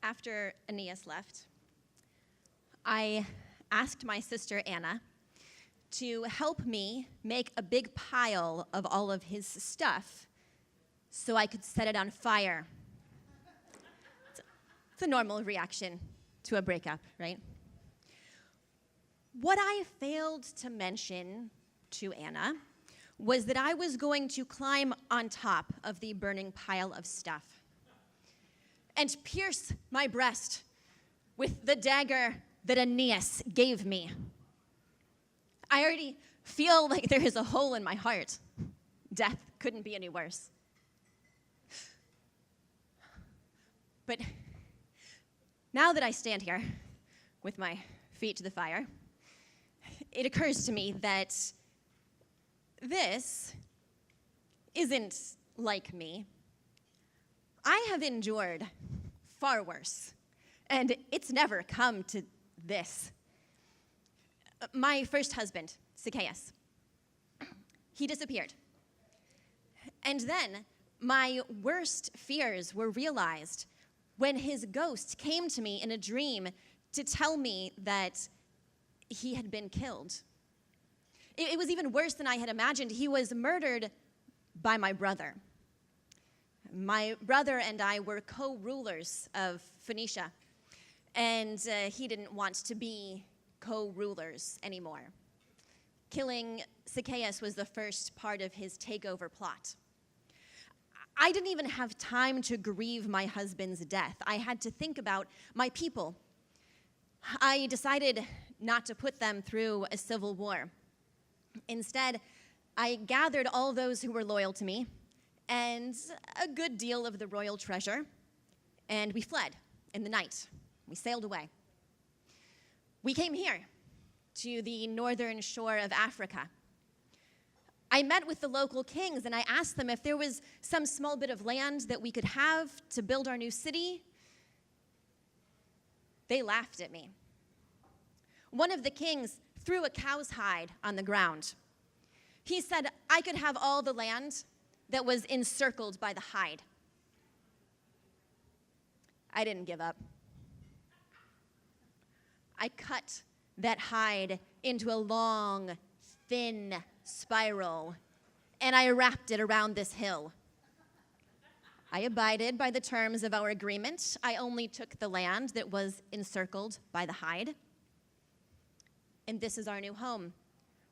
After Aeneas left, I asked my sister Anna to help me make a big pile of all of his stuff so I could set it on fire. It's a normal reaction to a breakup, right? What I failed to mention to Anna was that I was going to climb on top of the burning pile of stuff and pierce my breast with the dagger that Aeneas gave me. I already feel like there is a hole in my heart. Death couldn't be any worse. But now that I stand here with my feet to the fire, it occurs to me that this isn't like me. I have endured far worse, and it's never come to this. My first husband, Zacchaeus, he disappeared. And then my worst fears were realized when his ghost came to me in a dream to tell me that he had been killed. It was even worse than I had imagined. He was murdered by my brother. My brother and I were co-rulers of Phoenicia, and he didn't want to be co-rulers anymore. Killing Zacchaeus was the first part of his takeover plot. I didn't even have time to grieve my husband's death. I had to think about my people. I decided not to put them through a civil war. Instead, I gathered all those who were loyal to me and a good deal of the royal treasure, and we fled in the night. We sailed away. We came here to the northern shore of Africa. I met with the local kings and I asked them if there was some small bit of land that we could have to build our new city. They laughed at me. One of the kings threw a cow's hide on the ground. He said I could have all the land that was encircled by the hide. I didn't give up. I cut that hide into a long, thin spiral, and I wrapped it around this hill. I abided by the terms of our agreement. I only took the land that was encircled by the hide. And this is our new home,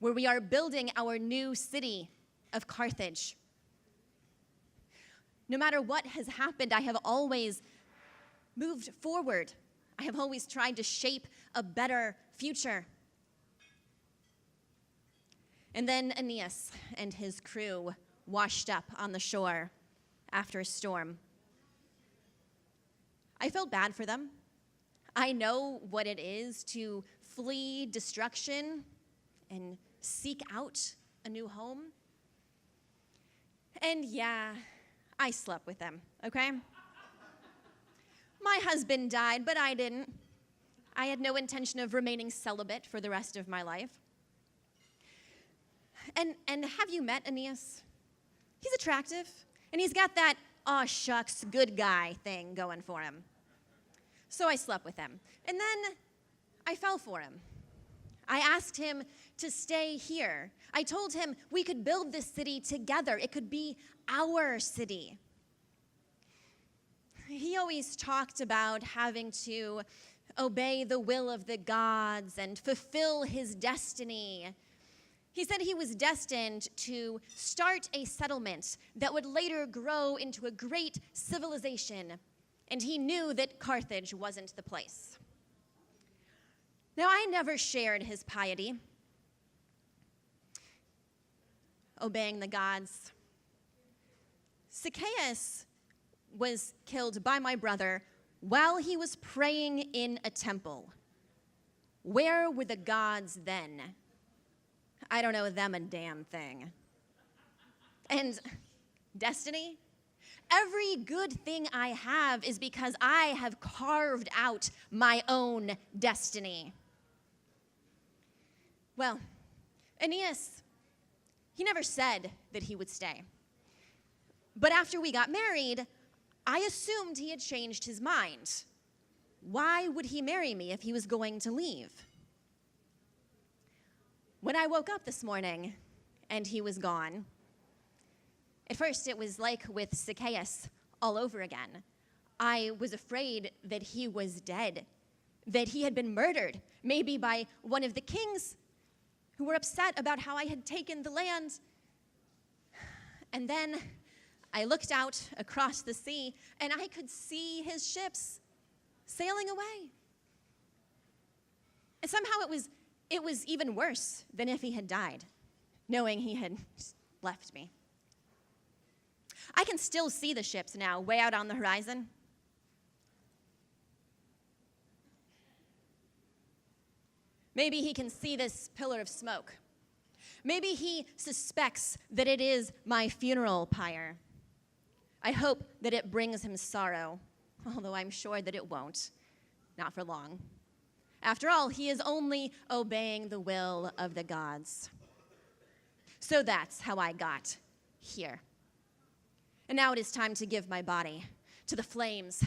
where we are building our new city of Carthage. No matter what has happened, I have always moved forward. I have always tried to shape a better future. And then Aeneas and his crew washed up on the shore after a storm. I felt bad for them. I know what it is to flee destruction and seek out a new home. And yeah, I slept with them, okay? My husband died, but I didn't. I had no intention of remaining celibate for the rest of my life. And have you met Aeneas? He's attractive, and he's got that aw shucks good guy thing going for him. So I slept with him, and then I fell for him. I asked him to stay here. I told him we could build this city together. It could be our city. He always talked about having to obey the will of the gods and fulfill his destiny. He said he was destined to start a settlement that would later grow into a great civilization, and he knew that Carthage wasn't the place. Now, I never shared his piety, obeying the gods. Zacchaeus was killed by my brother while he was praying in a temple. Where were the gods then? I don't know them a damn thing. And destiny? Every good thing I have is because I have carved out my own destiny. Well, Aeneas, he never said that he would stay. But after we got married, I assumed he had changed his mind. Why would he marry me if he was going to leave? When I woke up this morning and he was gone, at first it was like with Zacchaeus all over again. I was afraid that he was dead, that he had been murdered, maybe by one of the kings who were upset about how I had taken the land. And then I looked out across the sea, and I could see his ships sailing away. And somehow it was even worse than if he had died, knowing he had left me. I can still see the ships now, way out on the horizon. Maybe he can see this pillar of smoke. Maybe he suspects that it is my funeral pyre. I hope that it brings him sorrow, although I'm sure that it won't, not for long. After all, he is only obeying the will of the gods. So that's how I got here. And now it is time to give my body to the flames,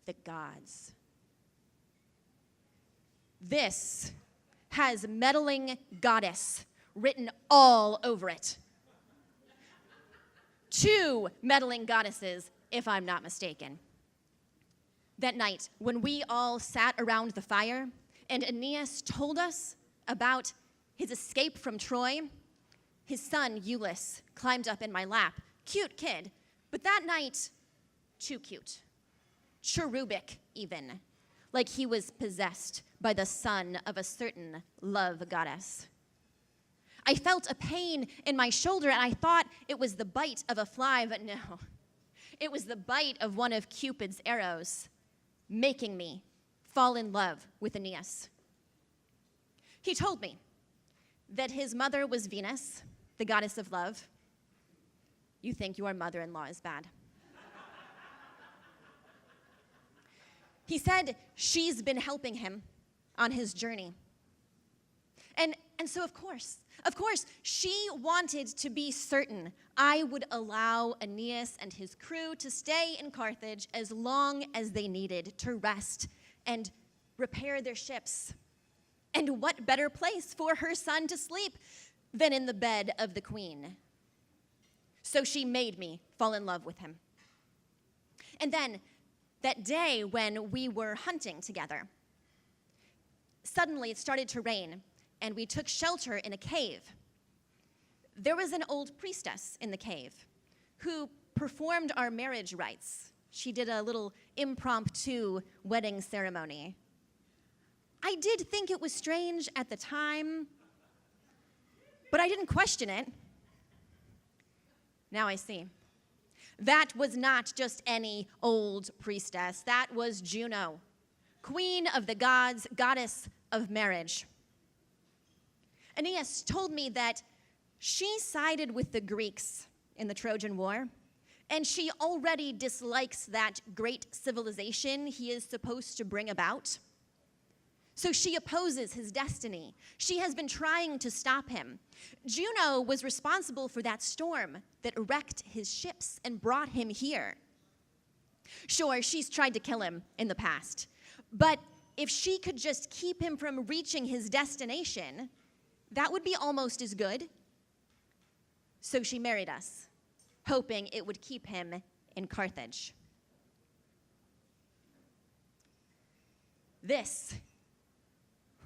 the gods. This has meddling goddess written all over it. 2 meddling goddesses, if I'm not mistaken. That night, when we all sat around the fire, and Aeneas told us about his escape from Troy, his son, Iulus, climbed up in my lap. Cute kid, but that night, too cute. Cherubic, even, like he was possessed by the son of a certain love goddess. I felt a pain in my shoulder, and I thought it was the bite of a fly, but no. It was the bite of one of Cupid's arrows, making me fall in love with Aeneas. He told me that his mother was Venus, the goddess of love. You think your mother-in-law is bad. He said she's been helping him on his journey. And so, of course, she wanted to be certain I would allow Aeneas and his crew to stay in Carthage as long as they needed to rest and repair their ships. And what better place for her son to sleep than in the bed of the queen? So she made me fall in love with him. And then, that day when we were hunting together, suddenly it started to rain, and we took shelter in a cave. There was an old priestess in the cave who performed our marriage rites. She did a little impromptu wedding ceremony. I did think it was strange at the time, but I didn't question it. Now I see. That was not just any old priestess. That was Juno, queen of the gods, goddess of marriage. Aeneas told me that she sided with the Greeks in the Trojan War, and she already dislikes that great civilization he is supposed to bring about. So she opposes his destiny. She has been trying to stop him. Juno was responsible for that storm that wrecked his ships and brought him here. Sure, she's tried to kill him in the past, but if she could just keep him from reaching his destination, that would be almost as good. So she married us, hoping it would keep him in Carthage. This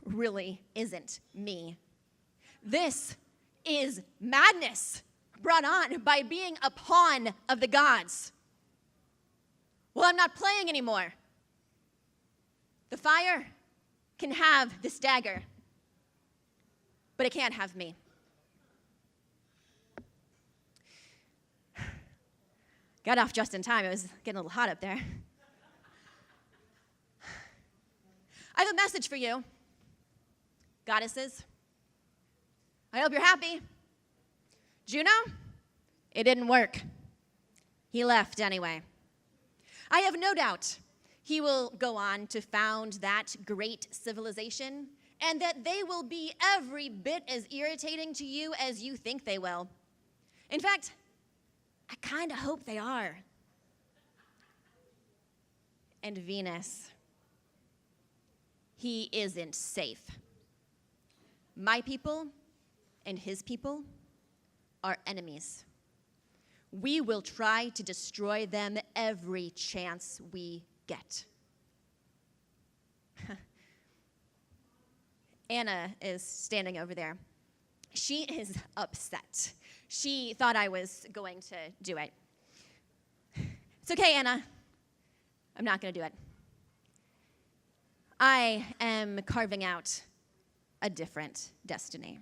really isn't me. This is madness brought on by being a pawn of the gods. Well, I'm not playing anymore. The fire can have this dagger, but it can't have me. Got off just in time. It was getting a little hot up there. I have a message for you, goddesses. I hope you're happy. Juno, it didn't work. He left anyway. I have no doubt he will go on to found that great civilization, and that they will be every bit as irritating to you as you think they will. In fact, I kind of hope they are. and Venus. He isn't safe. My people and his people are enemies. We will try to destroy them every chance we get. Anna is standing over there. She is upset. She thought I was going to do it. It's okay, Anna. I'm not going to do it. I am carving out a different destiny.